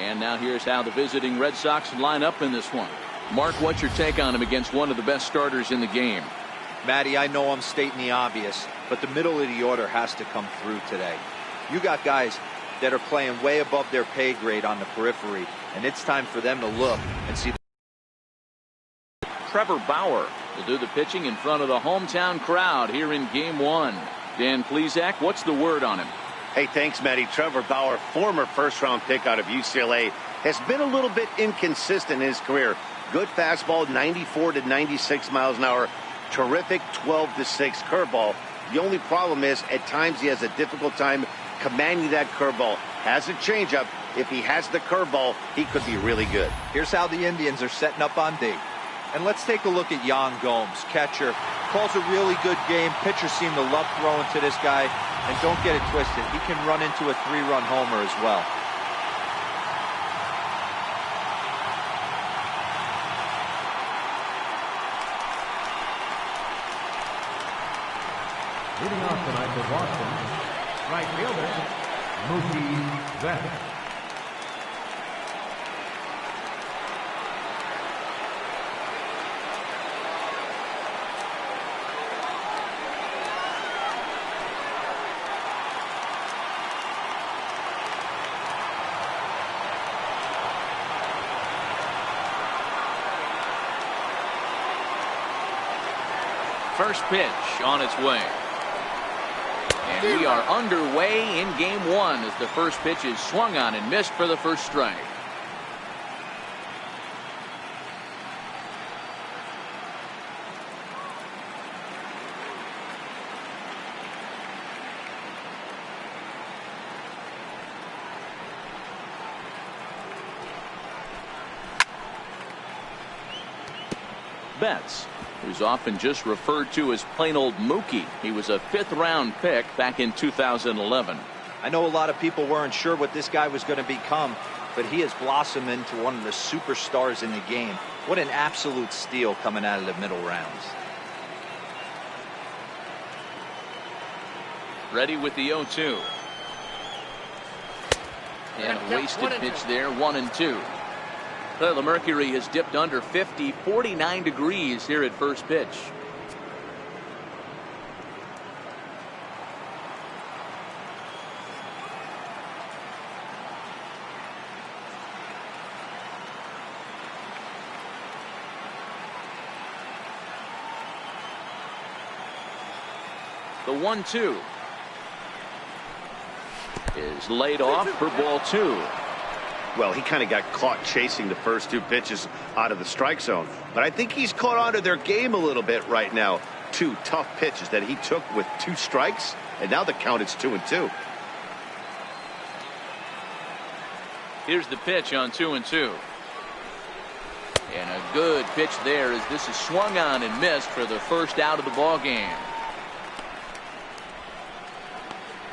And now here's how the visiting Red Sox line up in this one. Mark, what's your take on him against one of the best starters in the game? Matty, I know I'm stating the obvious, but the middle of the order has to come through today. You got guys that are playing way above their pay grade on the periphery, and it's time for them to look and see. Trevor Bauer will do the pitching in front of the hometown crowd here in Game 1. Dan Plesac, what's the word on him? Hey, thanks, Matty. Trevor Bauer, former first-round pick out of UCLA, has been a little bit inconsistent in his career. Good fastball, 94 to 96 miles an hour. Terrific 12-6 curveball. The only problem is at times he has a difficult time commanding that curveball. Has a changeup. If he has the curveball, he could be really good. Here's how the Indians are setting up on D. And let's take a look at Yan Gomes, catcher. Calls a really good game. Pitchers seem to love throwing to this guy. And don't get it twisted, he can run into a 3-run homer as well. Leading off tonight for Boston, right fielder, Mookie Betts. First pitch on its way. And we are underway in Game 1 as the first pitch is swung on and missed for the first strike. Betts, who's often just referred to as plain old Mookie. He was a 5th-round pick back in 2011. I know a lot of people weren't sure what this guy was going to become, but he has blossomed into one of the superstars in the game. What an absolute steal coming out of the middle rounds. Ready with the 0-2. And a wasted pitch there, 1-2. The mercury has dipped under 50, 49 degrees here at first pitch. The 1-2 is laid off for ball 2. Well, he kind of got caught chasing the first 2 pitches out of the strike zone. But I think he's caught on to their game a little bit right now. 2 tough pitches that he took with 2 strikes, and now the count is 2-2. Here's the pitch on 2-2. And a good pitch there as this is swung on and missed for the first out of the ball game.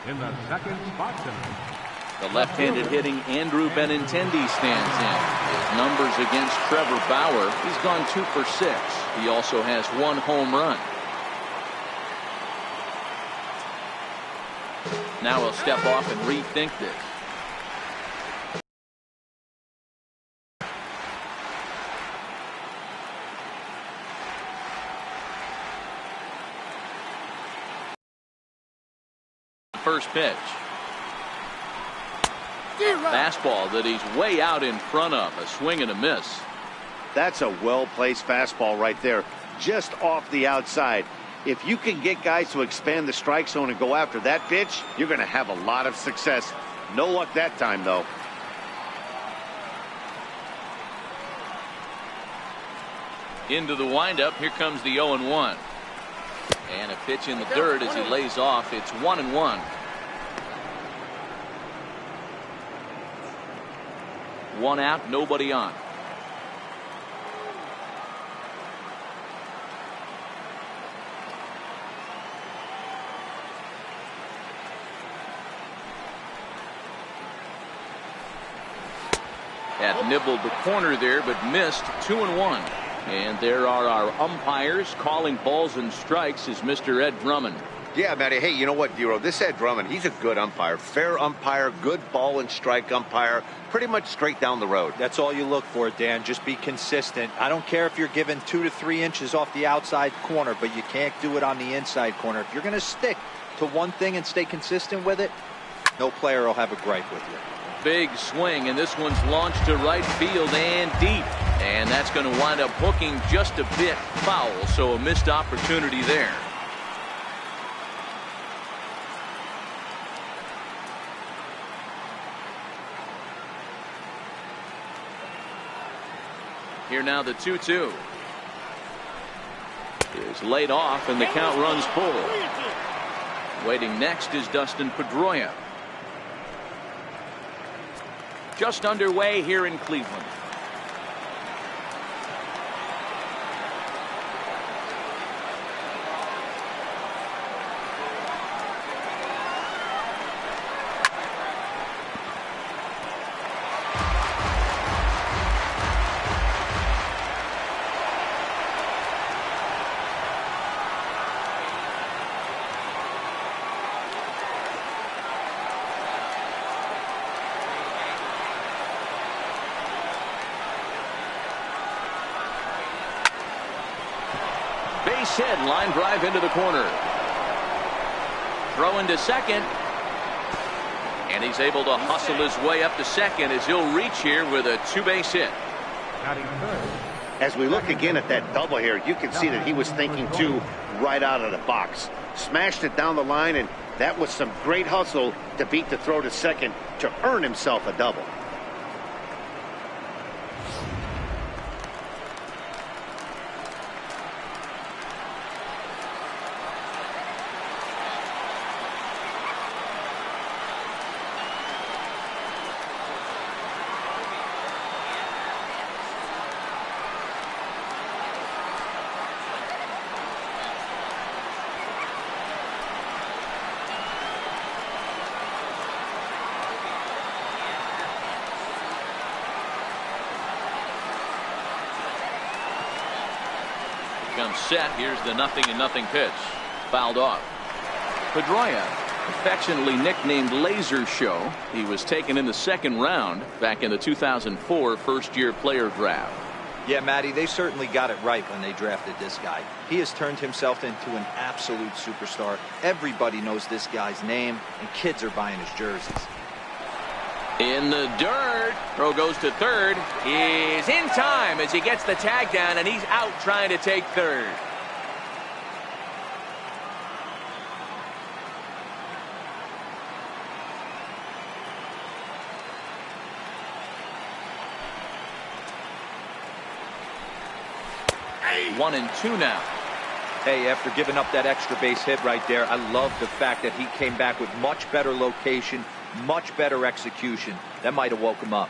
In the second spot tonight, the left-handed hitting Andrew Benintendi stands in. His numbers against Trevor Bauer, he's gone 2 for 6. He also has 1 home run. Now he'll step off and rethink this. First pitch. Fastball that he's way out in front of. A swing and a miss. That's a well-placed fastball right there, just off the outside. If you can get guys to expand the strike zone and go after that pitch, you're going to have a lot of success. No luck that time, though. Into the windup. Here comes the 0-1. And a pitch in the dirt as he lays off. It's 1-1. 1 out, nobody on. Had nibbled the corner there, but missed. 2-1. And there are our umpires calling balls and strikes is Mr. Ed Drummond. Yeah, Matty. Hey, you know what, Dero? This Ed Drummond, he's a good umpire. Fair umpire, good ball and strike umpire. Pretty much straight down the road. That's all you look for, Dan. Just be consistent. I don't care if you're given 2 to 3 inches off the outside corner, but you can't do it on the inside corner. If you're going to stick to one thing and stay consistent with it, no player will have a gripe with you. Big swing, and this one's launched to right field and deep. And that's going to wind up hooking just a bit foul, so a missed opportunity there. Here now the 2-2 is laid off, and the count runs full. Waiting next is Dustin Pedroia. Just underway here in Cleveland. Base hit, line drive into the corner. Throw into second. And he's able to hustle his way up to second as he'll reach here with a 2-base hit. As we look again at that double here, you can see that he was thinking too right out of the box. Smashed it down the line, and that was some great hustle to beat the throw to second to earn himself a double. Comes set. Here's the 0-0 pitch. Fouled off. Pedroia, affectionately nicknamed Laser Show. He was taken in the second round back in the 2004 first-year player draft. Yeah, Matty, they certainly got it right when they drafted this guy. He has turned himself into an absolute superstar. Everybody knows this guy's name, and kids are buying his jerseys. In the dirt. Throw goes to third. He's in time as he gets the tag down, and he's out trying to take third. Hey. 1-2 now. Hey, after giving up that extra base hit right there, I love the fact that he came back with much better location, much better execution. That might have woke him up.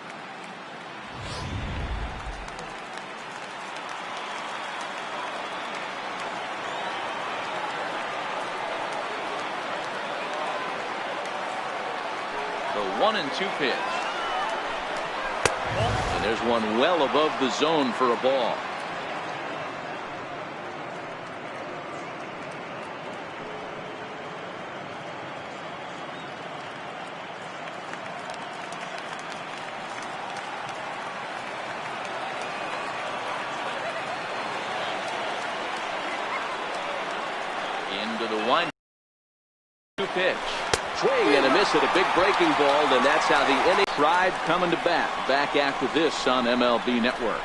The 1-2 pitch. And there's one well above the zone for a ball. Into the 1-2 pitch. Swing and a miss at a big breaking ball, and that's how the inning. Tribe coming to bat. Back after this on MLB Network.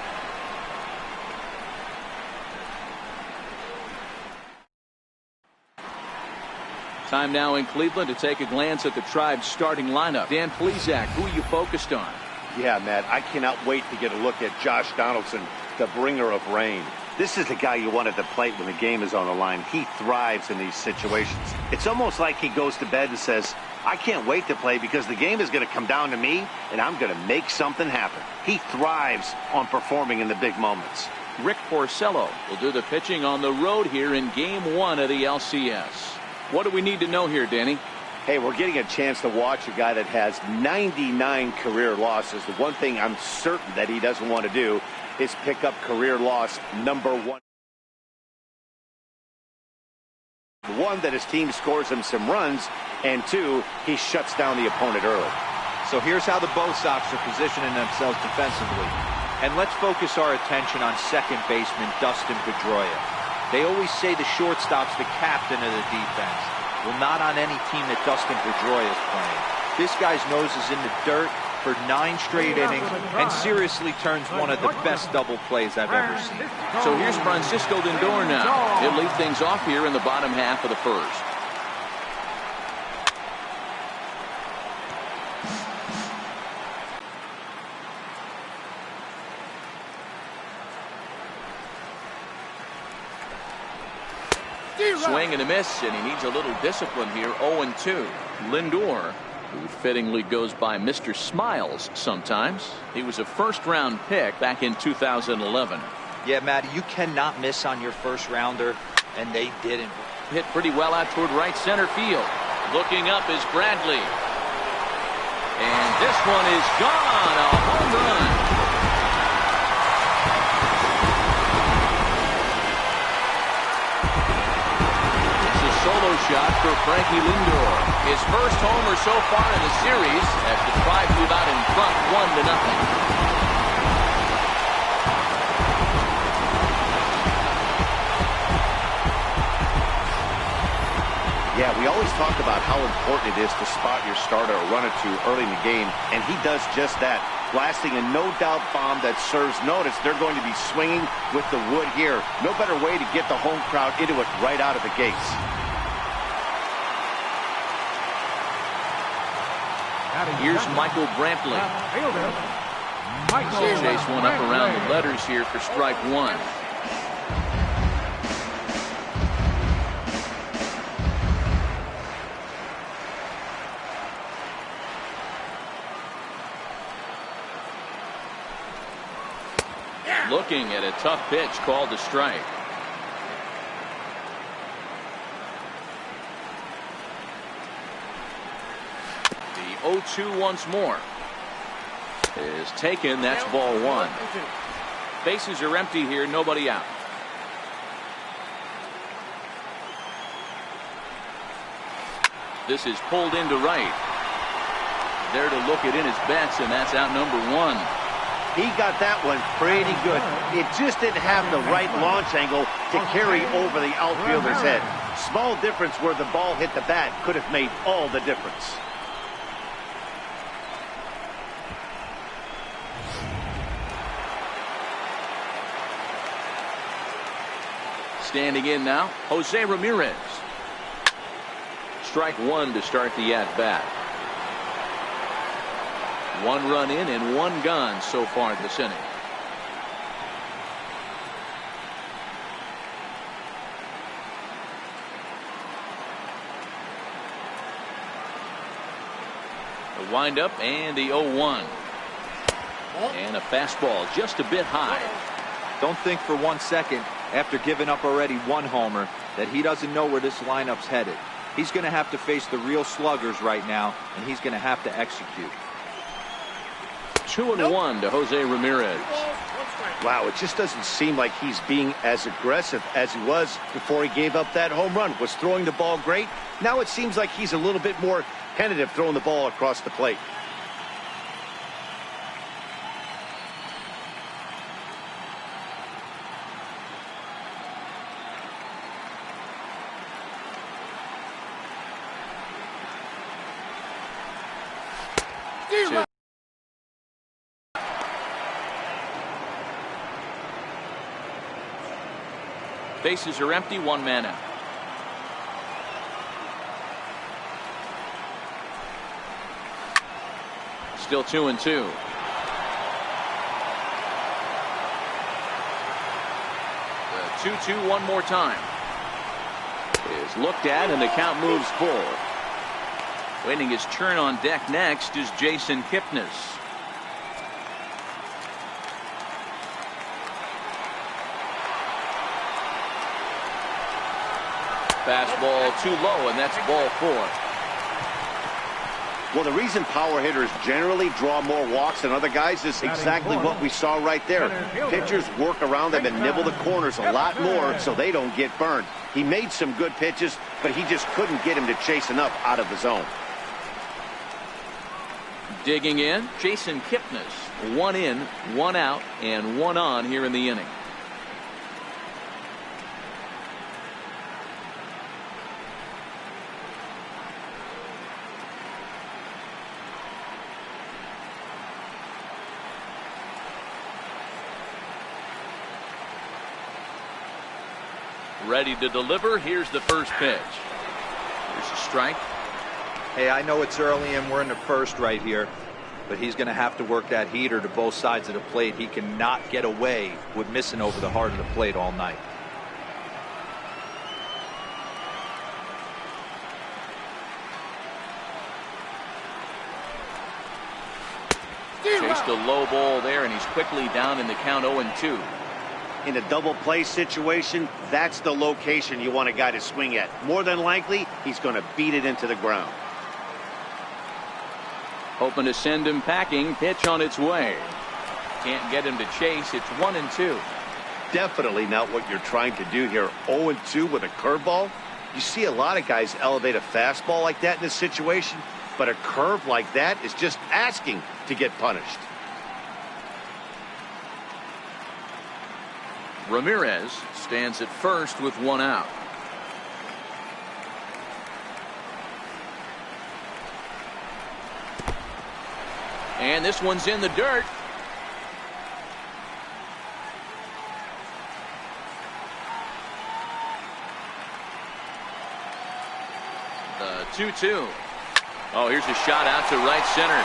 Time now in Cleveland to take a glance at the Tribe's starting lineup. Dan Plesac, who are you focused on? Yeah, Matt, I cannot wait to get a look at Josh Donaldson, the bringer of rain. This is the guy you want at the plate when the game is on the line. He thrives in these situations. It's almost like he goes to bed and says, I can't wait to play because the game is going to come down to me, and I'm going to make something happen. He thrives on performing in the big moments. Rick Porcello will do the pitching on the road here in Game 1 of the LCS. What do we need to know here, Danny? Hey, we're getting a chance to watch a guy that has 99 career losses. The one thing I'm certain that he doesn't want to do is pick up career loss number 1. One, that his team scores him some runs, and two, he shuts down the opponent early. So here's how the Bo Sox are positioning themselves defensively. And let's focus our attention on second baseman Dustin Pedroia. They always say the shortstop's the captain of the defense. Well, not on any team that Dustin Pedroia is playing. This guy's nose is in the dirt for 9 straight innings and seriously turns one of the best double plays I've ever seen. So here's Francisco Lindor now. He'll lead things off here in the bottom half of the first. Swing and a miss, and he needs a little discipline here. 0-2. Lindor, who fittingly goes by Mr. Smiles sometimes. He was a first-round pick back in 2011. Yeah, Matty, you cannot miss on your first rounder, and they didn't. Hit pretty well out toward right center field. Looking up is Bradley. And this one is gone. A home run. Solo shot for Frankie Lindor. His first homer so far in the series as the Tribe move out in front 1-0. Yeah, we always talk about how important it is to spot your starter or run or two early in the game, and he does just that, blasting a no-doubt bomb that serves notice. They're going to be swinging with the wood here. No better way to get the home crowd into it right out of the gates. Here's Michael Brantley. Chase one up around the letters here for strike one. Looking at a tough pitch called a strike. The 0-2 once more is taken. That's ball one. Bases are empty here. Nobody out. This is pulled into right. There to look it in his bets, and that's out number one. He got that one pretty good. It just didn't have the right launch angle to carry over the outfielder's head. Small difference where the ball hit the bat could have made all the difference. Standing in now, Jose Ramirez. Strike one to start the at-bat. 1 run in and 1 gone so far this inning. The windup and the 0-1. And a fastball just a bit high. Don't think for 1 second, after giving up already 1 homer, that he doesn't know where this lineup's headed. He's going to have to face the real sluggers right now, and he's going to have to execute. 2-1 to Jose Ramirez. Wow, it just doesn't seem like he's being as aggressive as he was before he gave up that home run. Was throwing the ball great. Now it seems like he's a little bit more tentative throwing the ball across the plate. Bases are empty, 1 man out. Still 2-2. The 2-2 one more time. Is looked at and the count moves full. Waiting his turn on deck next is Jason Kipnis. Fastball too low, and that's ball 4. Well, the reason power hitters generally draw more walks than other guys is exactly what we saw right there. Pitchers work around them and nibble the corners a lot more so they don't get burned. He made some good pitches, but he just couldn't get him to chase enough out of the zone. Digging in, Jason Kipnis. 1 in, 1 out, and 1 on here in the inning. Ready to deliver. Here's the first pitch. Here's a strike. Hey, I know it's early and we're in the first right here, but he's going to have to work that heater to both sides of the plate. He cannot get away with missing over the heart of the plate all night. Chased a low ball there, and he's quickly down in the count 0-2. In a double play situation, that's the location you want a guy to swing at. More than likely, he's going to beat it into the ground. Hoping to send him packing. Pitch on its way. Can't get him to chase. It's 1-2. Definitely not what you're trying to do here. 0-2 with a curveball. You see a lot of guys elevate a fastball like that in this situation, but a curve like that is just asking to get punished. Ramirez stands at first with 1 out. And this one's in the dirt. The 2-2. Oh, here's a shot out to right center.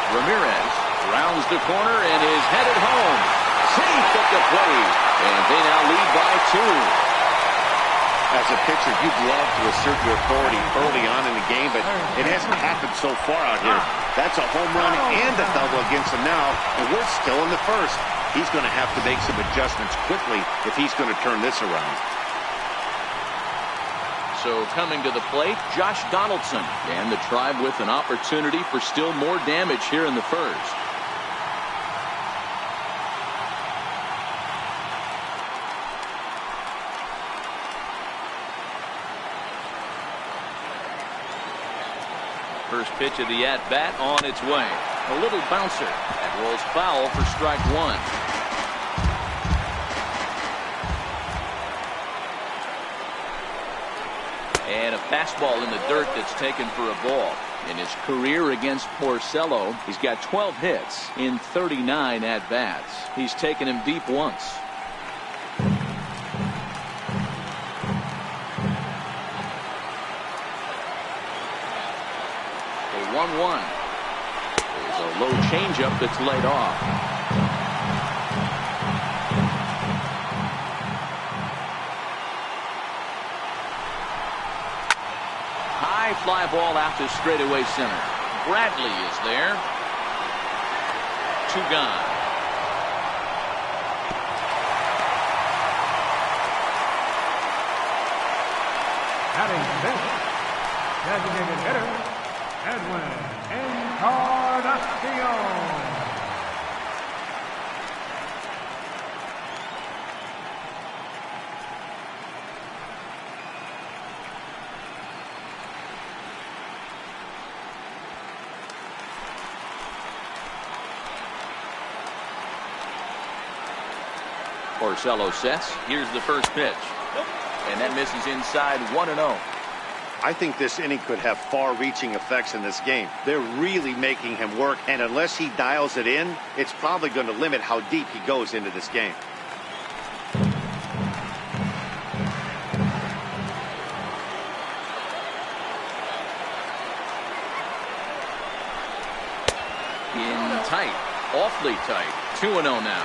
Ramirez rounds the corner and is headed home. Safe at the plate. And they now lead by 2. As a pitcher, you'd love to assert your authority early on in the game, but it hasn't happened so far out here. That's a home run and a double against him now, and we're still in the first. He's going to have to make some adjustments quickly if he's going to turn this around. So coming to the plate, Josh Donaldson, and the Tribe with an opportunity for still more damage here in the first. First pitch of the at-bat on its way. A little bouncer. That rolls foul for strike 1. And a fastball in the dirt that's taken for a ball. In his career against Porcello, he's got 12 hits in 39 at-bats. He's taken him deep once. The 1-1. There's a low changeup that's laid off. Fly ball out to straightaway center. Bradley is there. 2 gone. Batting fifth, designated hitter, Edwin Encarnacion. Porcello sets. Here's the first pitch. And that misses inside 1-0. I think this inning could have far-reaching effects in this game. They're really making him work, and unless he dials it in, it's probably going to limit how deep he goes into this game. In tight. Awfully tight. 2-0 now.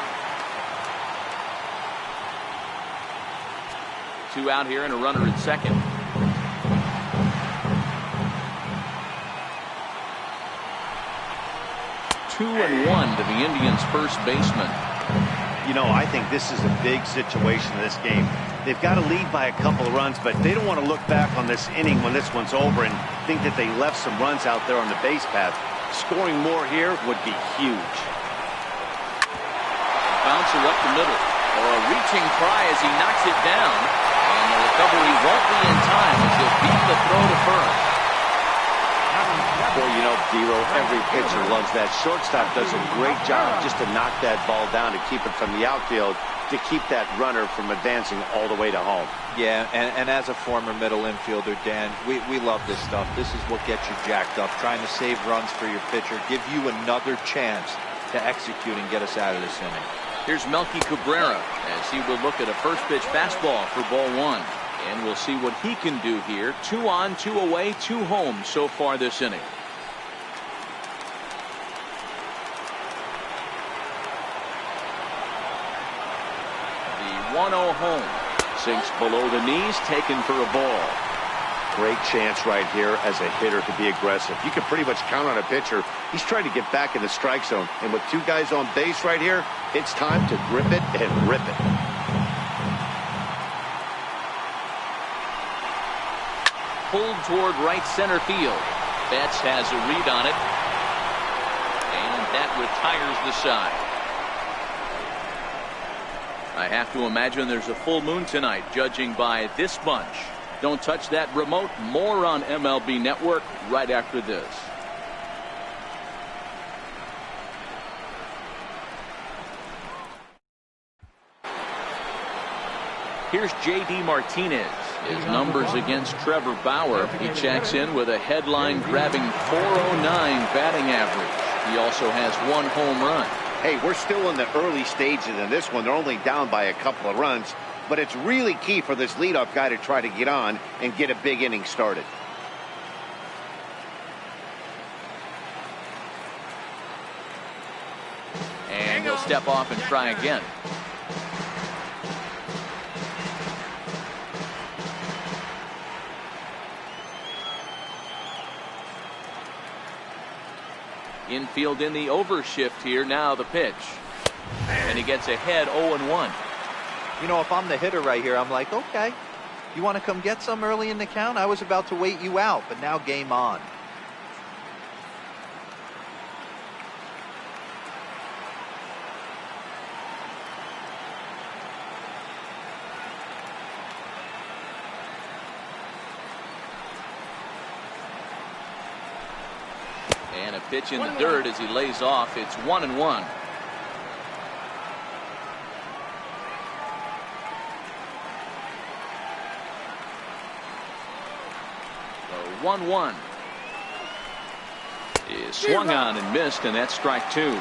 2 out here and a runner at second. Two and 1 to the Indians' first baseman. You know, I think this is a big situation in this game. They've got to lead by a couple of runs, but they don't want to look back on this inning when this one's over and think that they left some runs out there on the base path. Scoring more here would be huge. Bouncer up the middle. Or a reaching try as he knocks it down. And the recovery won't be in time as he'll beat the throw to first. Boy, you know, D'Lo, every pitcher loves that. Shortstop does a great job just to knock that ball down to keep it from the outfield, to keep that runner from advancing all the way to home. Yeah, and as a former middle infielder, Dan, we love this stuff. This is what gets you jacked up, trying to save runs for your pitcher, give you another chance to execute and get us out of this inning. Here's Melky Cabrera as he will look at a first pitch fastball for ball one. And we'll see what he can do here. 2 on, 2 away, 2 home so far this inning. The 1-0 home. Sinks below the knees, taken for a ball. Great chance right here as a hitter to be aggressive. You can pretty much count on a pitcher. He's trying to get back in the strike zone. And with 2 guys on base right here, it's time to grip it and rip it. Pulled toward right center field. Betts has a read on it. And that retires the side. I have to imagine there's a full moon tonight, judging by this bunch. Don't touch that remote. More on MLB Network right after this. Here's J.D. Martinez. His numbers against Trevor Bauer. He checks in with a headline-grabbing .409 batting average. He also has 1 home run. Hey, we're still in the early stages in this one. They're only down by a couple of runs. But it's really key for this leadoff guy to try to get on and get a big inning started. And he'll step off and try again. Infield in the overshift here. Now the pitch. And he gets ahead 0-1. You know, if I'm the hitter right here, I'm like, okay, you want to come get some early in the count? I was about to wait you out, but now game on. And a pitch in the dirt as he lays off. It's 1-1. The 1-1 is swung on and missed, and that's strike 2.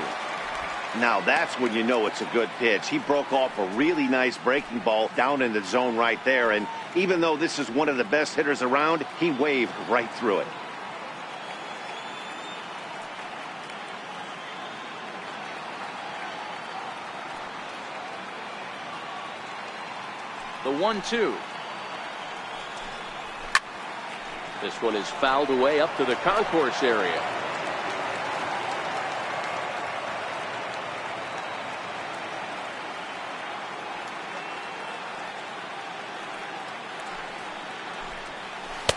Now that's when you know it's a good pitch. He broke off a really nice breaking ball down in the zone right there, and even though this is one of the best hitters around, he waved right through it. The 1-2. This one is fouled away up to the concourse area.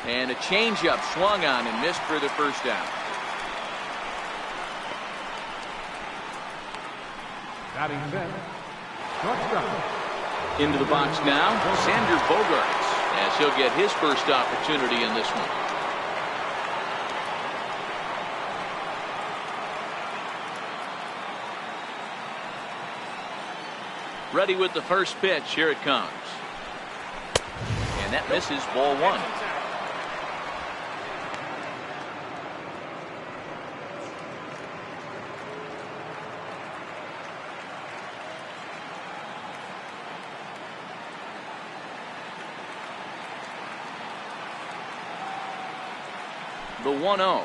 And a changeup swung on and missed for the first down. Batting center, shortstop. Into the box now, Xander Bogaerts, as he'll get his first opportunity in this one. Ready with the first pitch. Here it comes. And that misses, ball 1. The 1-0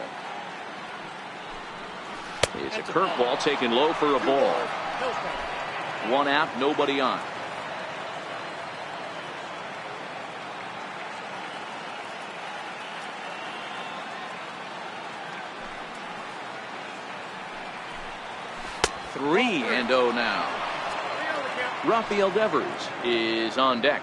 is a curveball taken low for a ball. 1 out, nobody on. Three and 0 now. Rafael Devers is on deck.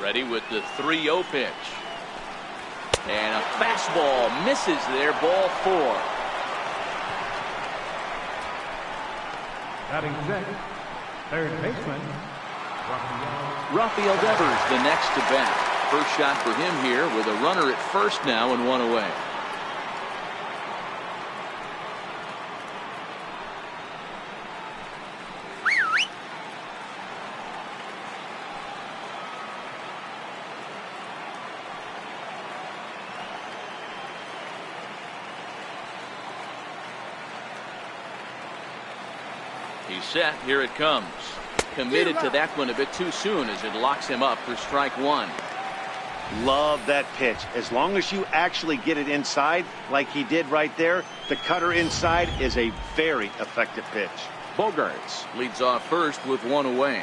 Ready with the 3-0 pitch. And a fastball misses there, ball 4. Batting sixth, third baseman, Rafael Devers the next to bat. First shot for him here with a runner at first now and 1 away. He's set. Here it comes. Committed to that one a bit too soon as it locks him up for strike 1. Love that pitch. As long as you actually get it inside like he did right there, the cutter inside is a very effective pitch. Bogarts leads off first with 1 away.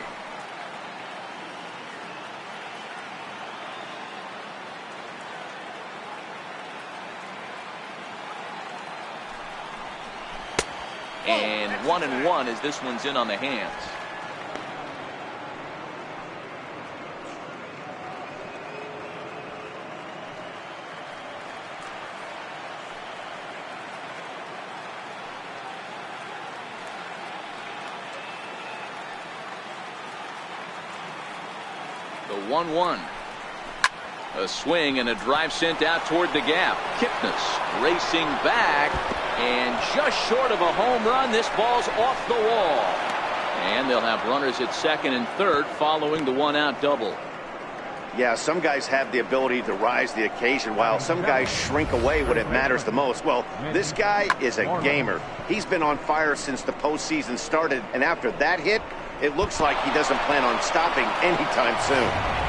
And 1-1 as this one's in on the hands. The 1-1. A swing and a drive sent out toward the gap. Kipnis racing back and just short of a home run. This ball's off the wall. And they'll have runners at second and third following the 1-out double. Yeah, some guys have the ability to rise to the occasion while some guys shrink away when it matters the most. Well, this guy is a gamer. He's been on fire since the postseason started, and after that hit, it looks like he doesn't plan on stopping anytime soon.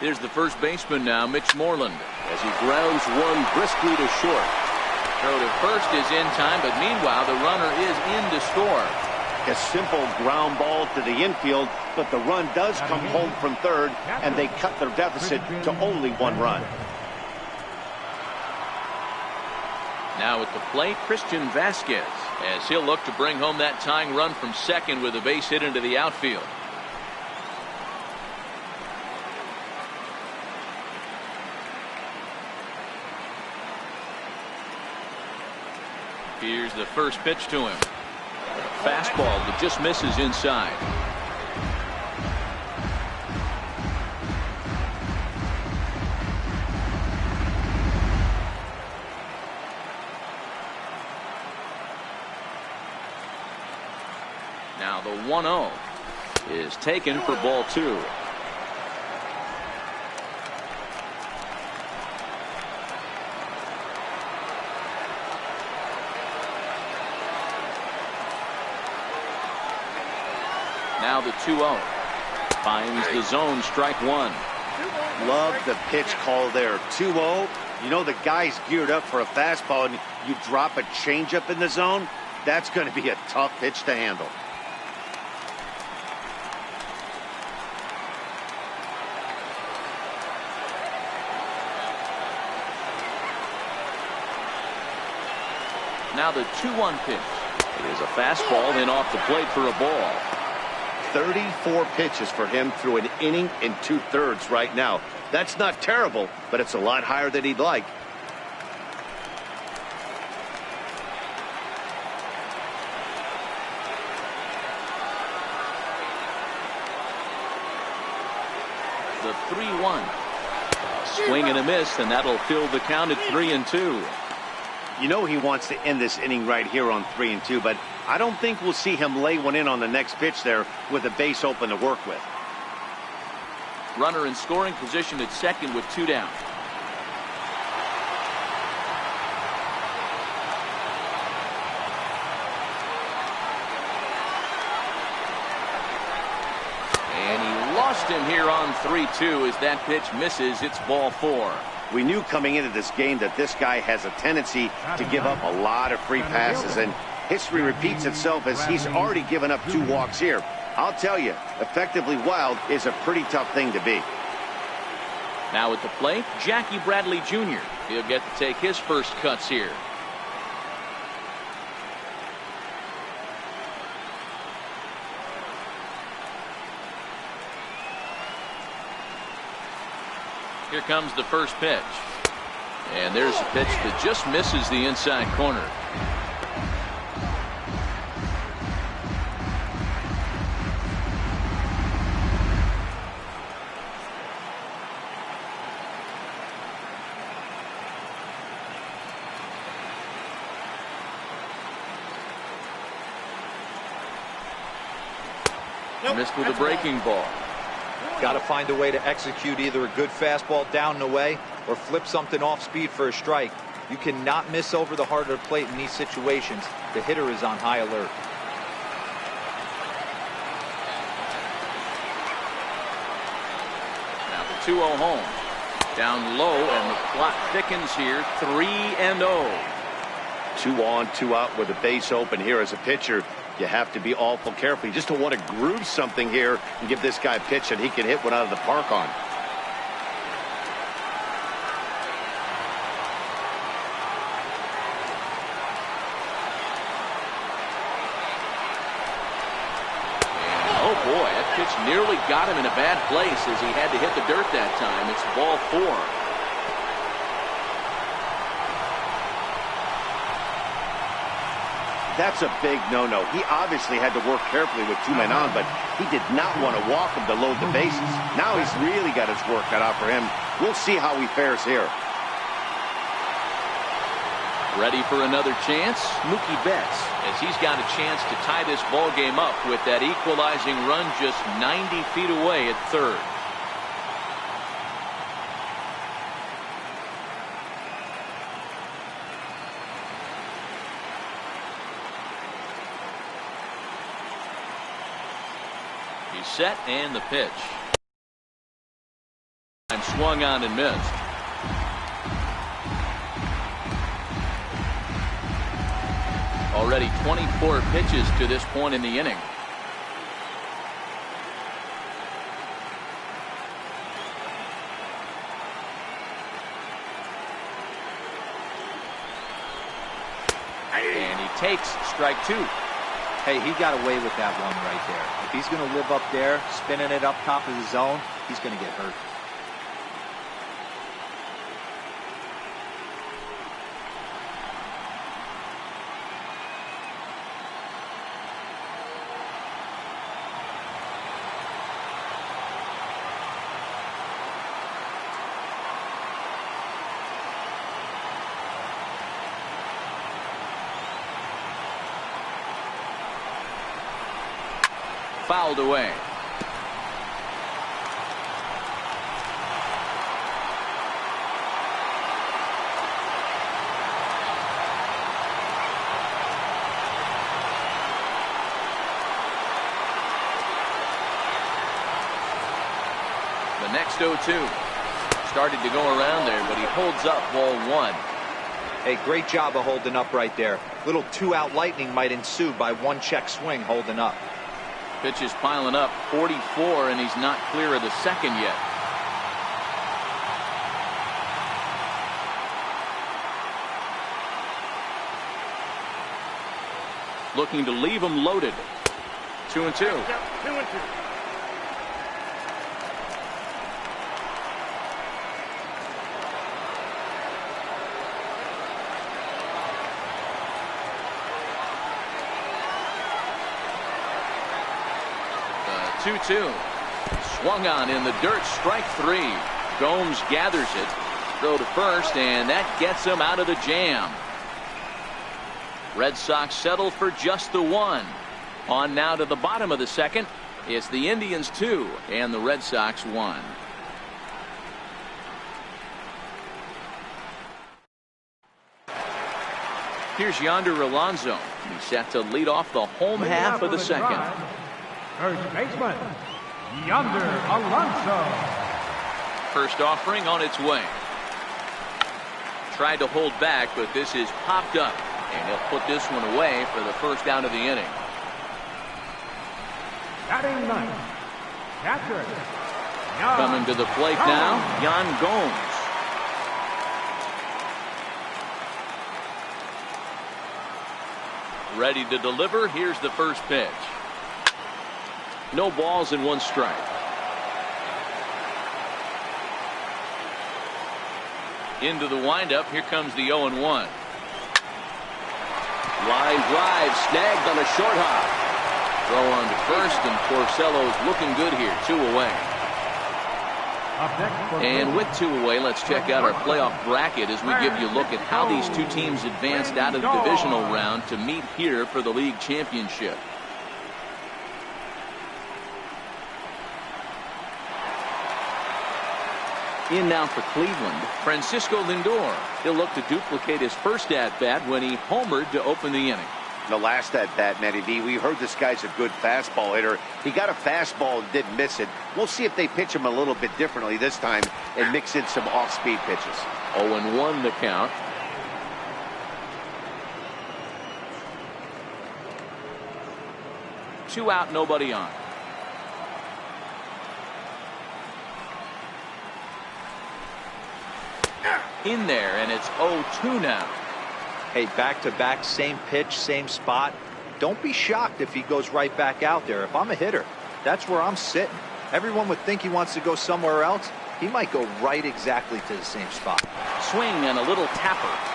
Here's the first baseman now, Mitch Moreland, as he grounds one briskly to short. Throw to first is in time, but meanwhile the runner is in to score. A simple ground ball to the infield, but the run does come home from third, and they cut their deficit to only 1 run. Now at the plate, Christian Vasquez, as he'll look to bring home that tying run from second with a base hit into the outfield. Here's the first pitch to him. Fastball that just misses inside. Now the 1-0 is taken for ball 2. Now the 2-0 finds the zone, strike 1. Love the pitch call there. 2-0. You know the guy's geared up for a fastball, and you drop a changeup in the zone. That's going to be a tough pitch to handle. Now the 2-1 pitch. It is a fastball, then off the plate for a ball. 34 pitches for him through an inning and 2/3 right now. That's not terrible, but it's a lot higher than he'd like. The 3-1. Swing and a miss, and that'll fill the count at 3-2. You know he wants to end this inning right here on 3-2, but I don't think we'll see him lay one in on the next pitch there with a base open to work with. Runner in scoring position at second with 2 down. And he lost him here on 3-2 as that pitch misses. It's ball 4. We knew coming into this game that this guy has a tendency to give up a lot of free passes, and history repeats itself as he's already given up 2 walks here. I'll tell you, effectively wild is a pretty tough thing to be. Now at the plate, Jackie Bradley Jr. He'll get to take his first cuts here. Here comes the first pitch. And there's a pitch that just misses the inside corner. Missed with a breaking ball. Got to find a way to execute either a good fastball down and away or flip something off speed for a strike. You cannot miss over the heart of the plate in these situations. The hitter is on high alert. Now the 2-0 home. Down low, and the clock thickens here. 3-0. 2 on, 2 out with a base open here. As a pitcher, you have to be awful careful. You just don't want to groove something here and give this guy a pitch that he can hit one out of the park on. And, oh boy, that pitch nearly got him in a bad place as he had to hit the dirt that time. It's ball 4. That's a big no-no. He obviously had to work carefully with 2 men on, but he did not want to walk him to load the bases. Now he's really got his work cut out for him. We'll see how he fares here. Ready for another chance? Mookie Betts, as he's got a chance to tie this ball game up with that equalizing run just 90 feet away at third. Set and the pitch. I'm swung on and missed. Already 24 pitches to this point in the inning. And he takes strike 2. Hey, he got away with that one right there. If he's going to live up there, spinning it up top of the zone, he's going to get hurt. Fouled away. The next 0-2. Started to go around there, but he holds up ball 1. Hey, great job of holding up right there. Little 2-out lightning might ensue by 1 check swing holding up. Pitch is piling up, 44, and he's not clear of the second yet. Looking to leave him loaded. 2-2. 2-2. Swung on in the dirt, strike 3. Gomes gathers it, throw to first, and that gets him out of the jam. Red Sox settle for just the 1. On now to the bottom of the second. It's the Indians 2 and the Red Sox 1. Here's Yonder Alonso. He's set to lead off the home half of the second. First baseman, Yonder Alonso. First offering on its way. tried to hold back, but this is popped up, and he'll put this one away for the first out of the inning. Batting ninth, catcher. Coming to the plate now, Yan Gomes. Ready to deliver. Here's the first pitch. No balls and one strike. Into the windup. Here comes the 0-1. Line drive snagged on a short hop. Throw on to first, and Porcello's looking good here. 2 away. And with 2 away, let's check out our playoff bracket as we give you a look at how these two teams advanced out of the divisional round to meet here for the league championship. In now for Cleveland, Francisco Lindor. He'll look to duplicate his first at-bat when he homered to open the inning. The last at-bat, Matty V, we heard this guy's a good fastball hitter. He got a fastball and didn't miss it. We'll see if they pitch him a little bit differently this time and mix in some off-speed pitches. 0-1 the count. Two out, nobody on. In there, and it's 0-2 now. Hey, back-to-back, same pitch, same spot. Don't be shocked if he goes right back out there. If I'm a hitter, that's where I'm sitting. Everyone would think he wants to go somewhere else. He might go right exactly to the same spot. Swing and a little tapper.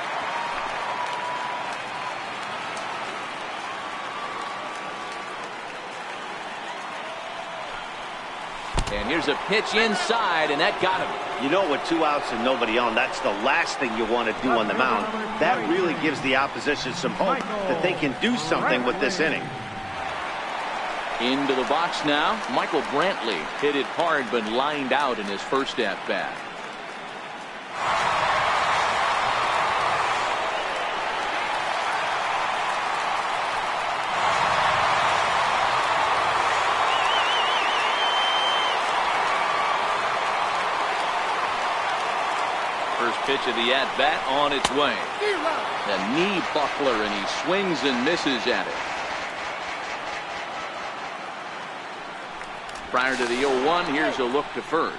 And here's a pitch inside, and that got him. You know, with 2 outs and nobody on, that's the last thing you want to do on the mound. That really gives the opposition some hope that they can do something with this inning. Into the box now, Michael Brantley hit it hard but lined out in his first at-bat. First pitch of the at-bat on its way. A knee buckler, and he swings and misses at it. Prior to the 0-1, here's a look to first.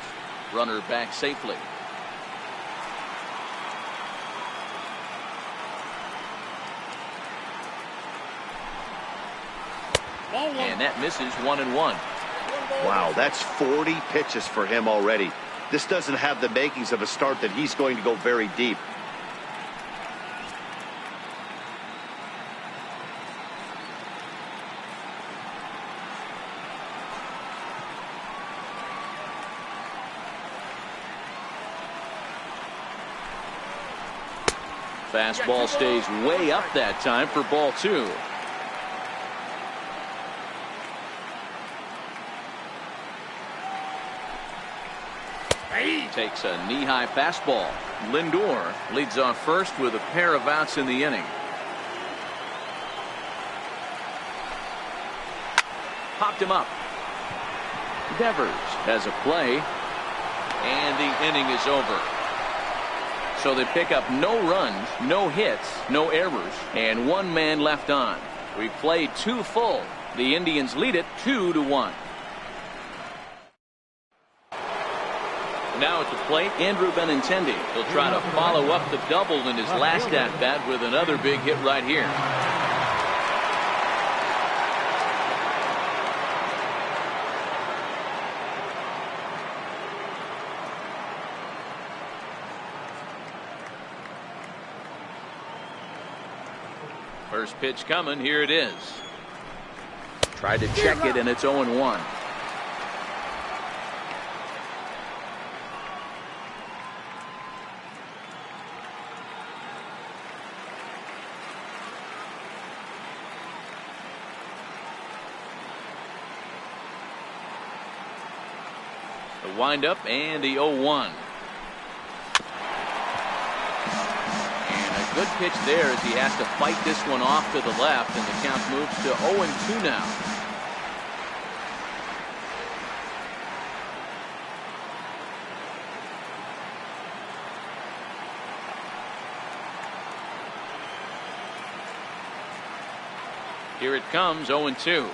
Runner back safely. And that misses 1-1. Wow, that's 40 pitches for him already. This doesn't have the makings of a start that he's going to go very deep. Fastball stays way up that time for ball 2. Takes a knee-high fastball. Lindor leads off first with a pair of outs in the inning. Popped him up. Devers has a play, and the inning is over. So they pick up no runs, no hits, no errors, and 1 man left on. We've played 2 full. The Indians lead it 2-1. Now at the plate, Andrew Benintendi. He'll try to follow up the double in his last at-bat with another big hit right here. First pitch coming. Here it is. Tried to check it, and it's 0-1. The windup and the 0-1. And a good pitch there as he has to fight this one off to the left, and the count moves to 0-2 now. Here it comes, 0-2.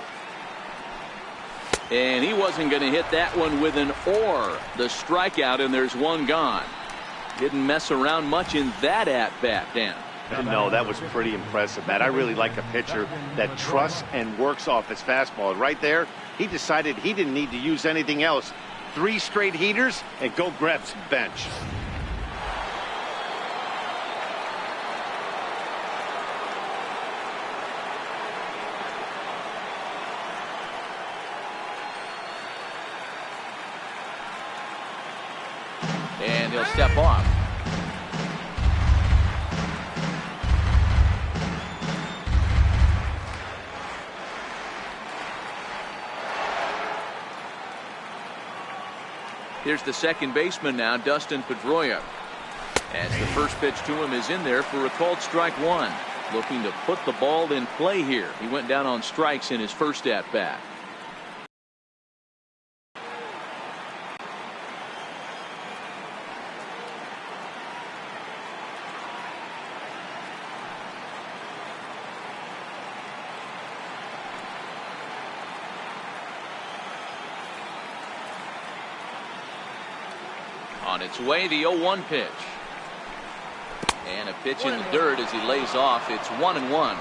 And he wasn't going to hit that one with an or. The strikeout, and there's one gone. Didn't mess around much in that at-bat, Dan. No, that was pretty impressive, Matt. I really like a pitcher that trusts and works off his fastball. And right there, he decided he didn't need to use anything else. 3 straight heaters and go grab some bench. And he'll step off. Here's the second baseman now, Dustin Pedroia. As the first pitch to him is in there for a called strike one. Looking to put the ball in play here. He went down on strikes in his first at bat. On its way, the 0-1 pitch. And a pitch in the dirt as he lays off. It's 1-1.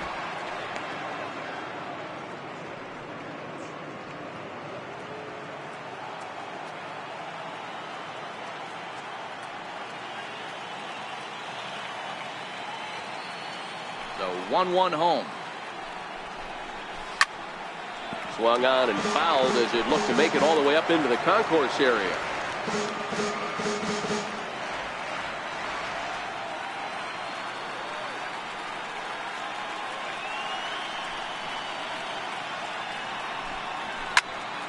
The 1-1 home. Swung on and fouled as it looked to make it all the way up into the concourse area.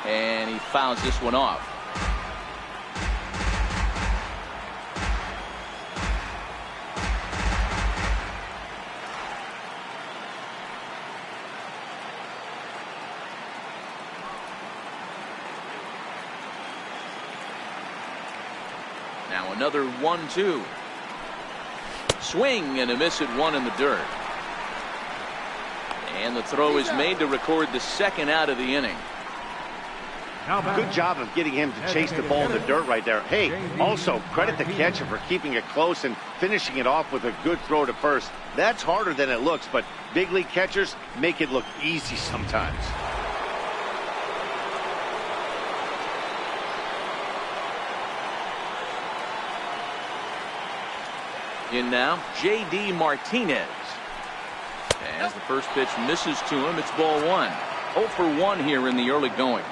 And he fouls this one off. Now another 1-2. Swing and a miss at one in the dirt. And the throw is made to record the second out of the inning. Good job of getting him to chase the ball in the dirt right there. Hey, also credit the catcher for keeping it close and finishing it off with a good throw to first. That's harder than it looks, but big league catchers make it look easy sometimes. In now, J.D. Martinez. As the first pitch misses to him, it's ball one. 0 for 1 here in the early going.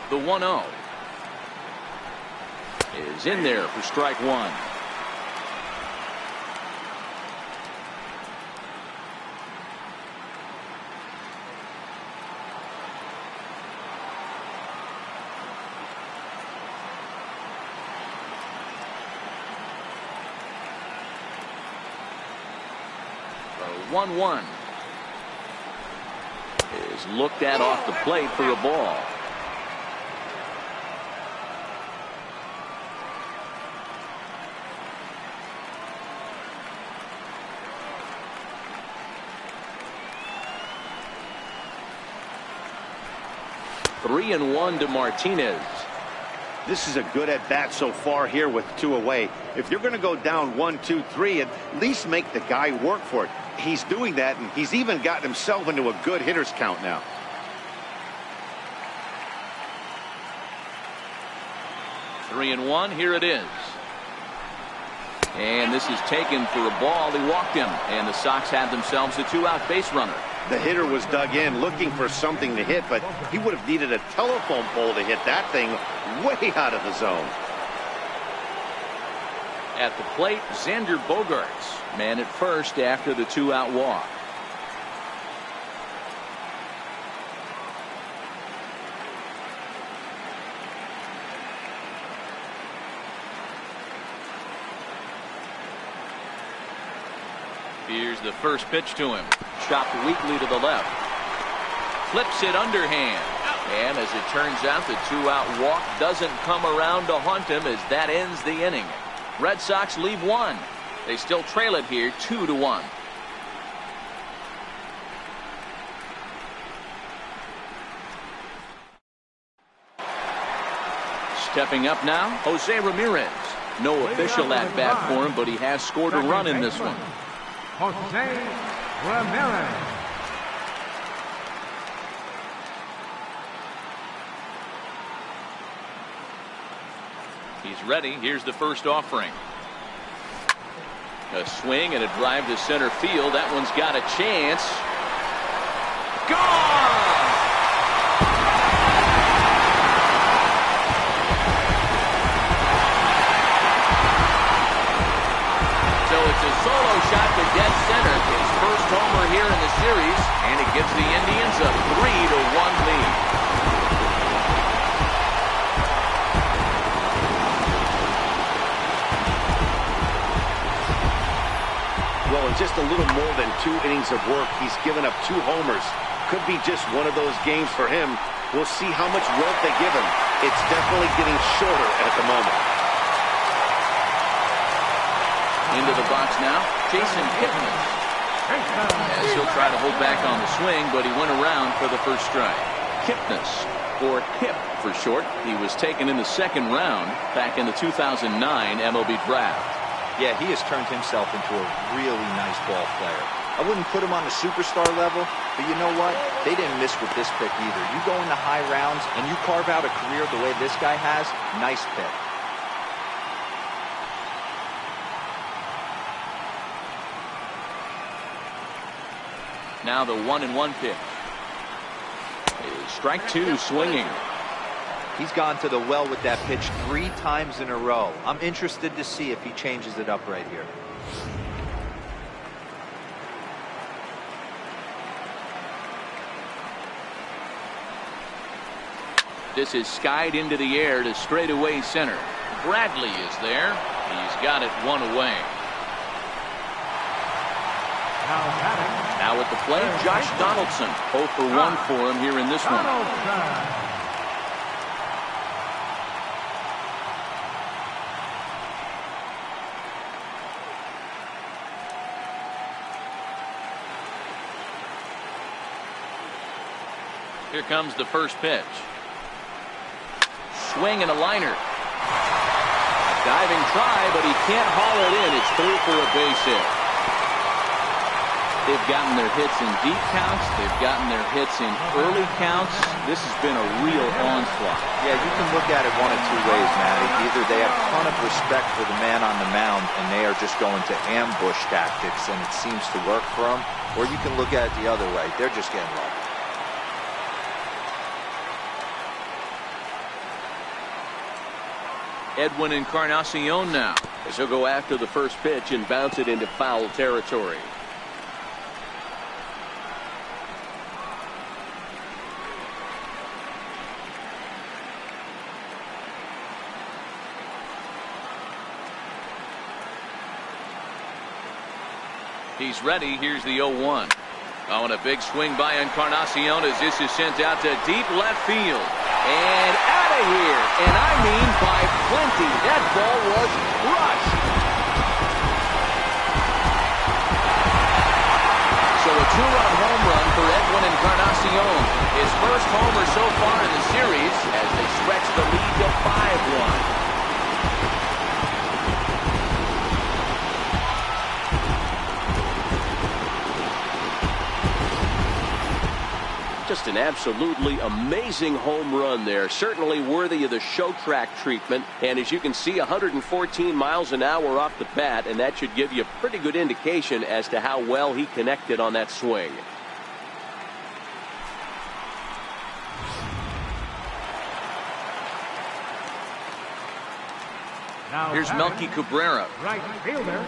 The 1-0 is in there for strike one. The 1-1 is looked at off the plate for a ball. Three and 1 to Martinez. This is a good at bat so far here with 2 away. If you're going to go down 1, 2, 3, at least make the guy work for it. He's doing that, and he's even gotten himself into a good hitter's count now. Three and 1. Here it is. And this is taken for a ball. He walked him, and the Sox have themselves a 2-out base runner. The hitter was dug in looking for something to hit, but he would have needed a telephone pole to hit that thing way out of the zone. At the plate, Xander Bogaerts, man at first after the 2-out walk. Here's the first pitch to him. Chopped weakly to the left. Flips it underhand. And as it turns out, the 2-out walk doesn't come around to haunt him as that ends the inning. Red Sox leave one. They still trail it here 2-1. Stepping up now, Jose Ramirez. No official at bat for him, but he has scored a run in this one. Jose Ramirez. He's ready. Here's the first offering. A swing and a drive to center field. That one's got a chance. Gone! So it's a solo shot to dead center. His first homer here in the series, and it gives the Indians a 3-1 lead. Well, in just a little more than 2 innings of work, he's given up 2 homers. Could be just one of those games for him. We'll see how much rope they give him. It's definitely getting shorter at the moment. Into the box now, Jason Kipnis. As he'll try to hold back on the swing, but he went around for the first strike. Kipnis, or Kip for short. He was taken in the second round back in the 2009 MLB draft. Yeah, he has turned himself into a really nice ball player. I wouldn't put him on the superstar level, but you know what? They didn't miss with this pick either. You go into high rounds and you carve out a career the way this guy has, nice pick. Now the 1-1 pitch. Strike 2 swinging. He's gone to the well with that pitch 3 times in a row. I'm interested to see if he changes it up right here. This is skied into the air to straightaway center. Bradley is there. He's got it 1 away. Now at the plate, Josh Donaldson. 0 for 1 for him here in this one. Here comes the first pitch. Swing and a liner. Diving try, but he can't haul it in. It's through for a base hit. They've gotten their hits in deep counts. They've gotten their hits in early counts. This has been a real onslaught. Yeah, you can look at it one of 2 ways, Matty. Either they have a ton of respect for the man on the mound and they are just going to ambush tactics and it seems to work for them, or you can look at it the other way. They're just getting lucky. Edwin Encarnacion now, as he'll go after the first pitch and bounce it into foul territory. He's ready. Here's the 0-1. Oh, and a big swing by Encarnacion as this is sent out to deep left field. And out of here. And I mean by plenty. That ball was crushed. So a 2-run home run for Edwin Encarnacion. His first homer so far in the series as they stretch the lead to 5-1. Just an absolutely amazing home run there. Certainly worthy of the show track treatment. And as you can see, 114 miles an hour off the bat, and that should give you a pretty good indication as to how well he connected on that swing. Here's Melky Cabrera. Right fielder.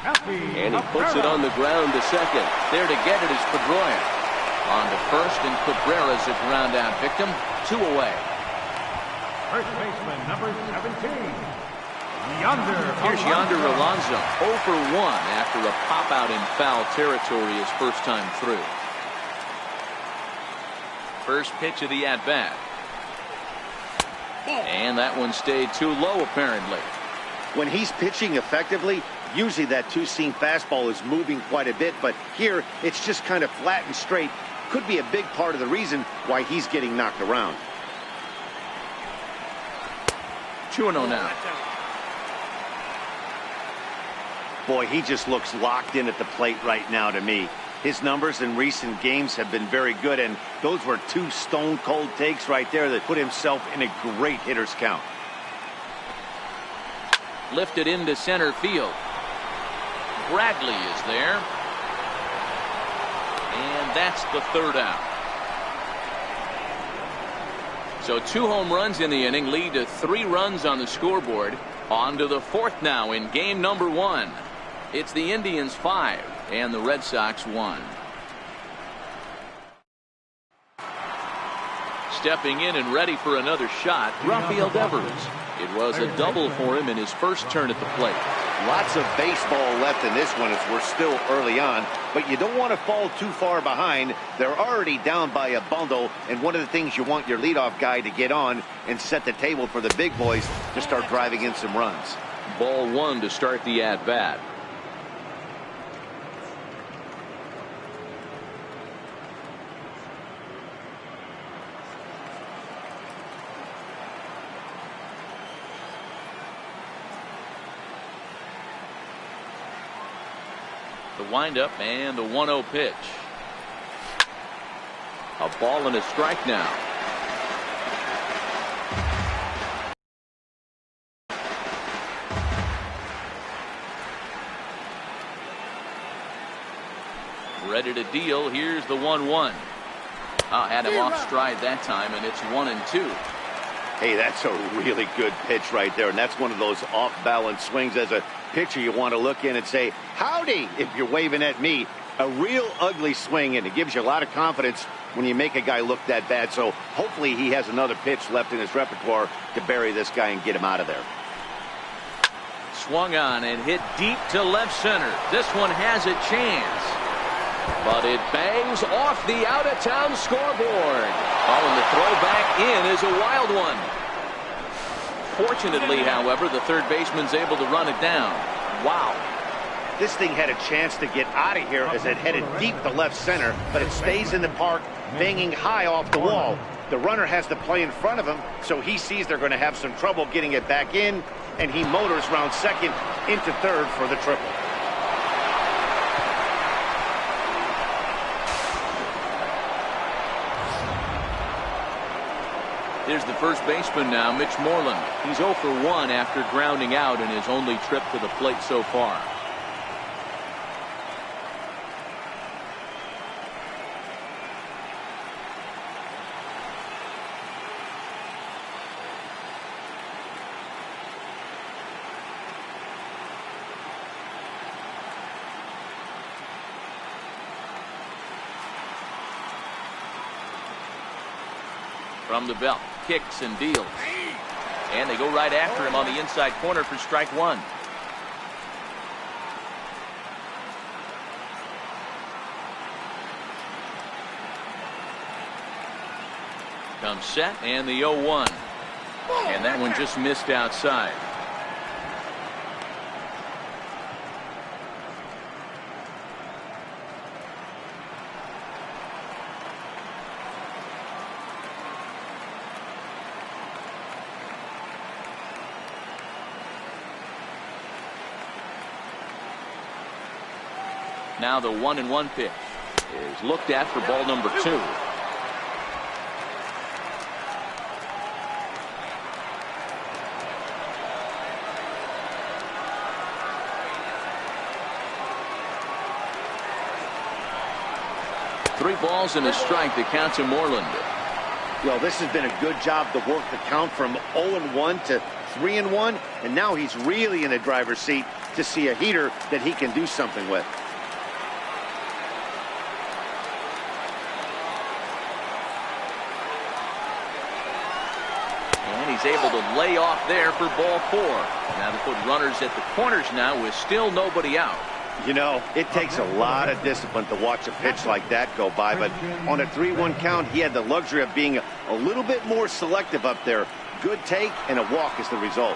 And he puts it on the ground to second. There to get it is Pedroia. On to first, and Cabrera's a ground out victim. 2 away. First baseman number 17. Here's Yonder Alonso, 0 for 1 after a pop out in foul territory his first time through. First pitch of the at bat. And that one stayed too low apparently. When he's pitching effectively, usually that two-seam fastball is moving quite a bit, but here it's just kind of flat and straight. Could be a big part of the reason why he's getting knocked around. 2-0 now. Boy, he just looks locked in at the plate right now to me. His numbers in recent games have been very good, and those were two stone-cold takes right there that put himself in a great hitter's count. Lifted into center field. Bradley is there. And that's the third out. So 2 home runs in the inning lead to 3 runs on the scoreboard. On to the 4th now in game number 1. It's the Indians 5 and the Red Sox 1. Stepping in and ready for another shot, Rafael Devers. It was a double for him in his first turn at the plate. Lots of baseball left in this one as we're still early on, but you don't want to fall too far behind. They're already down by a bundle, and one of the things you want your leadoff guy to get on and set the table for the big boys to start driving in some runs. Ball 1 to start the at bat. The windup and the 1-0 pitch. A ball and a strike now. Ready to deal. Here's the 1-1. Had him off stride that time, and it's 1-2. Hey, that's a really good pitch right there, and that's one of those off-balance swings. As a pitcher, you want to look in and say, howdy, if you're waving at me. A real ugly swing, and it gives you a lot of confidence when you make a guy look that bad. So hopefully he has another pitch left in his repertoire to bury this guy and get him out of there. Swung on and hit deep to left center. This one has a chance, but it bangs off the out-of-town scoreboard. And the throw back in is a wild one. Fortunately, however, the third baseman's able to run it down. Wow. This thing had a chance to get out of here as it headed deep to left center, but it stays in the park, banging high off the wall. The runner has to play in front of him, so he sees they're going to have some trouble getting it back in, and he motors round second into third for the triple. Here's the first baseman now, Mitch Moreland. He's 0 for 1 after grounding out in his only trip to the plate so far. From the belt, kicks and deals. And they go right after him on the inside corner for strike 1. Comes set and the 0-1. And that one just missed outside. Now the 1-1 pitch is looked at for ball number 2. Three balls and a strike to count to Moreland. Well, this has been a good job to work the count from 0-1 to 3-1, and now he's really in the driver's seat to see a heater that he can do something with. And he's able to lay layoff there for ball 4. Now to put runners at the corners now with still nobody out. You know, it takes a lot of discipline to watch a pitch like that go by, but on a 3-1 count, he had the luxury of being a little bit more selective up there. Good take, and a walk is the result.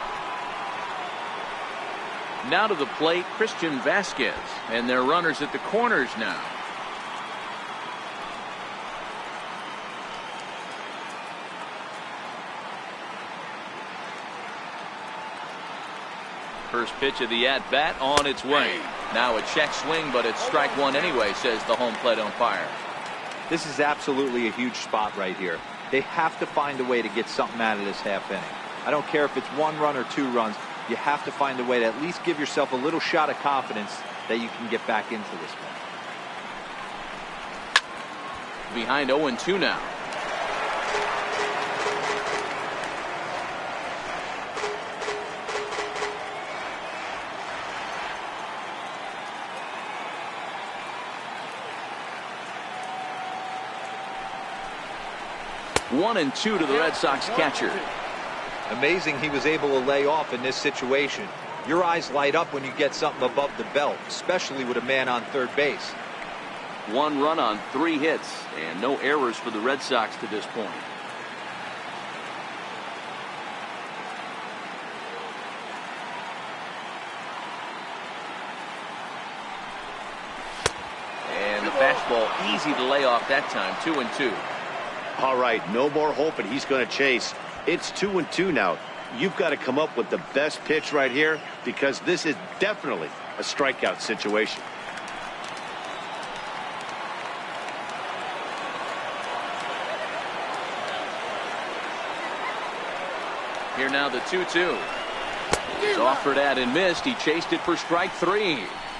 Now to the plate, Christian Vasquez, and their runners at the corners now. First pitch of the at-bat on its way. Now a check swing, but it's strike one anyway, says the home plate umpire. This is absolutely a huge spot right here. They have to find a way to get something out of this half inning. I don't care if it's 1 run or 2 runs. You have to find a way to at least give yourself a little shot of confidence that you can get back into this one. Behind 0-2 now. One and 2 to the Red Sox catcher. Amazing he was able to lay off in this situation. Your eyes light up when you get something above the belt, especially with a man on third base. 1 run on 3 hits and no errors for the Red Sox to this point. And the fastball easy to lay off that time. 2-2. All right, no more hoping he's going to chase. It's 2-2 now. You've got to come up with the best pitch right here because this is definitely a strikeout situation. Here now the 2-2. He's offered at and missed. He chased it for strike 3.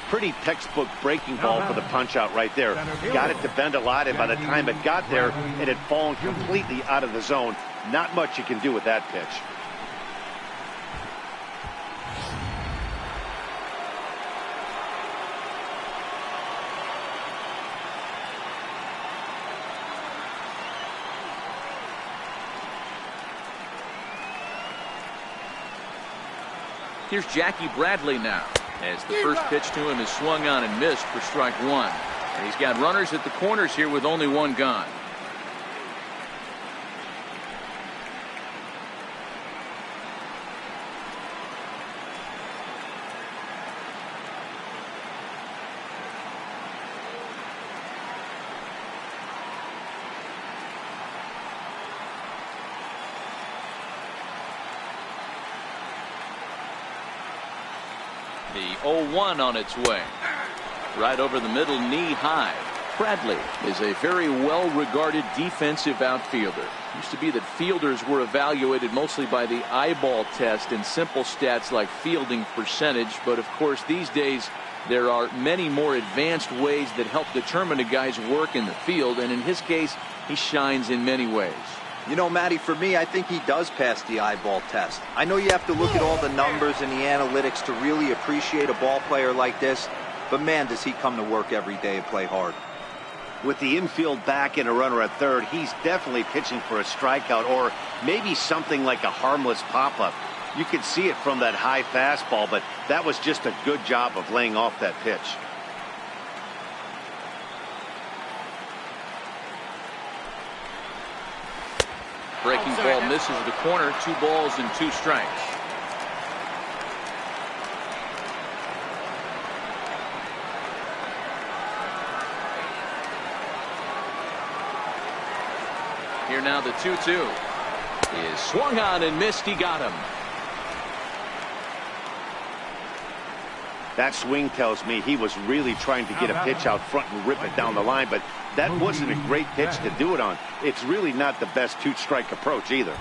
Pretty textbook breaking ball for the punch out right there. Got it to bend a lot, and by the time it got there, it had fallen completely out of the zone. Not much you can do with that pitch. Here's Jackie Bradley now, as the first pitch to him is swung on and missed for strike 1. And he's got runners at the corners here with only 1 gone. The 0-1 on its way. Right over the middle, knee high. Bradley is a very well-regarded defensive outfielder. Used to be that fielders were evaluated mostly by the eyeball test and simple stats like fielding percentage. But of course, these days, there are many more advanced ways that help determine a guy's work in the field. And in his case, he shines in many ways. You know, Matty, for me, I think he does pass the eyeball test. I know you have to look at all the numbers and the analytics to really appreciate a ball player like this, but man, does he come to work every day and play hard. With the infield back and a runner at third, he's definitely pitching for a strikeout or maybe something like a harmless pop-up. You could see it from that high fastball, but that was just a good job of laying off that pitch. Breaking ball misses the corner. 2 balls and 2 strikes. Here now the 2-2 is swung on and missed. He got him. That swing tells me he was really trying to get a pitch out front and rip it down the line, but that wasn't a great pitch to do it on. It's really not the best 2-strike approach either.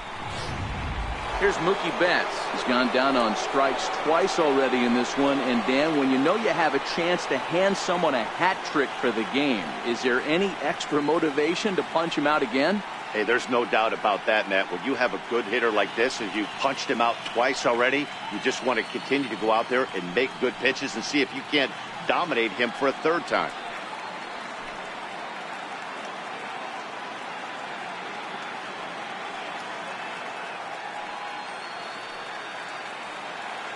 Here's Mookie Betts. He's gone down on strikes twice already in this one. And Dan, when you know you have a chance to hand someone a hat trick for the game, is there any extra motivation to punch him out again? Hey, there's no doubt about that, Matt. When you have a good hitter like this and you punched him out twice already, you just want to continue to go out there and make good pitches and see if you can't dominate him for a 3rd time.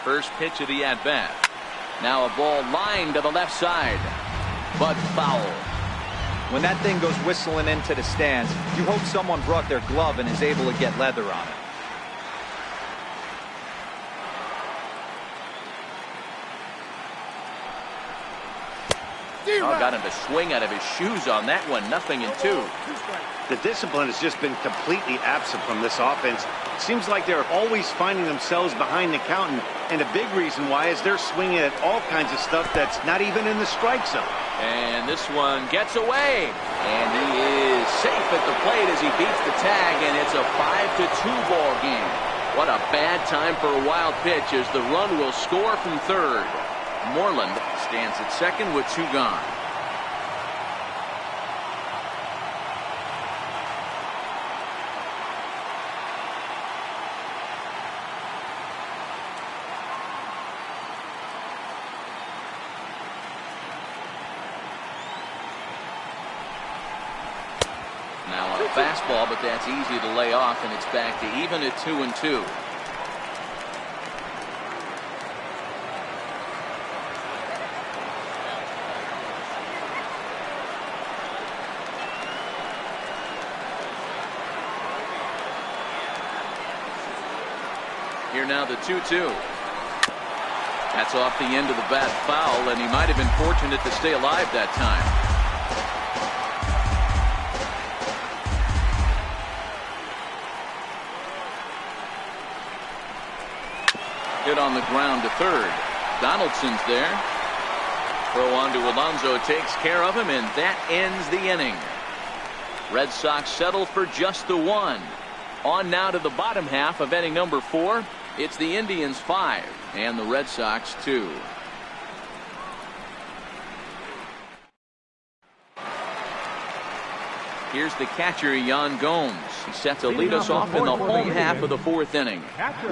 First pitch of the at-bat. Now a ball lined to the left side, but foul. When that thing goes whistling into the stands, you hope someone brought their glove and is able to get leather on it. Oh, got him to swing out of his shoes on that one. 0-2. The discipline has just been completely absent from this offense. Seems like they're always finding themselves behind the count, and a big reason why is they're swinging at all kinds of stuff that's not even in the strike zone. And this one gets away, and he is safe at the plate as he beats the tag, and it's a 5-2 ball game. What a bad time for a wild pitch as the run will score from third. Moreland stands at second with 2 gone. Now on a fastball, but that's easy to lay off, and it's back to even at 2-2. Here now the 2-2. That's off the end of the bat foul, and he might have been fortunate to stay alive that time. Hit on the ground to third. Donaldson's there. Throw on to Alonso takes care of him, and that ends the inning. Red Sox settle for just the 1. On now to the bottom half of inning number 4. It's the Indians 5 and the Red Sox 2. Here's the catcher, Yan Gomes. He's set to lead us off in the home half of the 4th inning.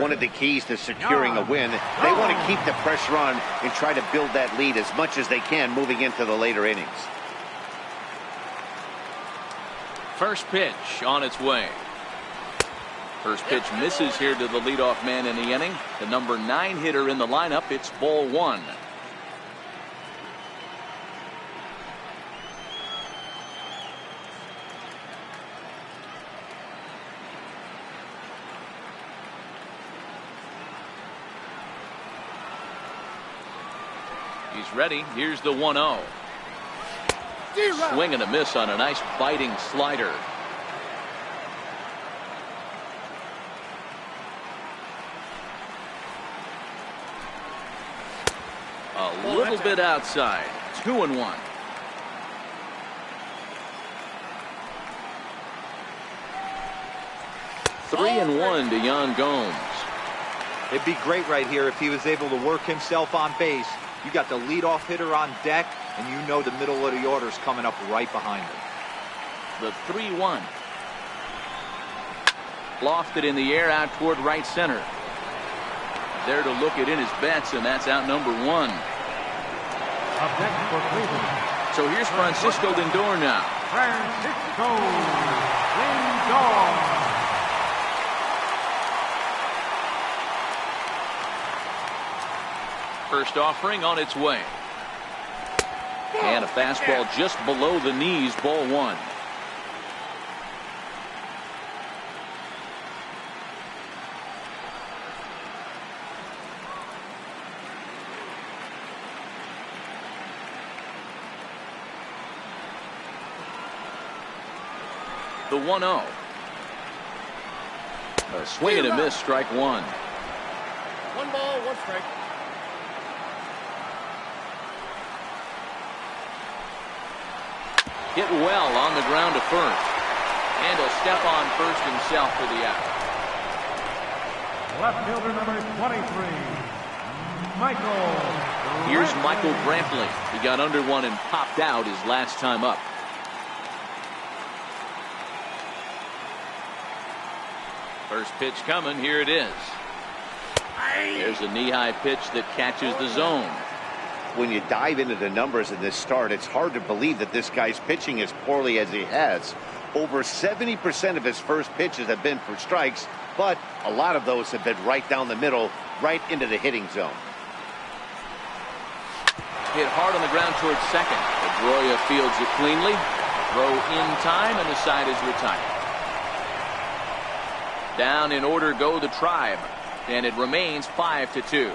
One of the keys to securing a win, they want to keep the pressure on and try to build that lead as much as they can moving into the later innings. First pitch on its way. First pitch misses here to the leadoff man in the inning. The number 9 hitter in the lineup. It's ball 1. He's ready. Here's the 1-0. Swing and a miss on a nice biting slider. A little bit outside. 2-1. Three and 1 to Yan Gomes. It'd be great right here if he was able to work himself on base. You got the leadoff hitter on deck, and you know the middle of the order is coming up right behind him. The 3-1. Lofted in the air out toward right center. There to look it in his bets, and that's out number 1. Up next for Cleveland. So here's Francisco Lindor now. Francisco Lindor. First offering on its way. And a fastball just below the knees, ball 1. The 1-0. A swing and a miss, strike 1. 1 ball, 1 strike. Hit well on the ground to first. And he'll step on first himself for the out. Left fielder number 23, Michael. Here's Michael Brantley. He got under one and popped out his last time up. First pitch coming. Here it is. There's a knee-high pitch that catches the zone. When you dive into the numbers in this start, it's hard to believe that this guy's pitching as poorly as he has. Over 70% of his first pitches have been for strikes, but a lot of those have been right down the middle right into the hitting zone. Hit hard on the ground towards second. Pedroia fields it cleanly. Throw in time, and the side is retired. Down in order go the Tribe, and it remains 5-2.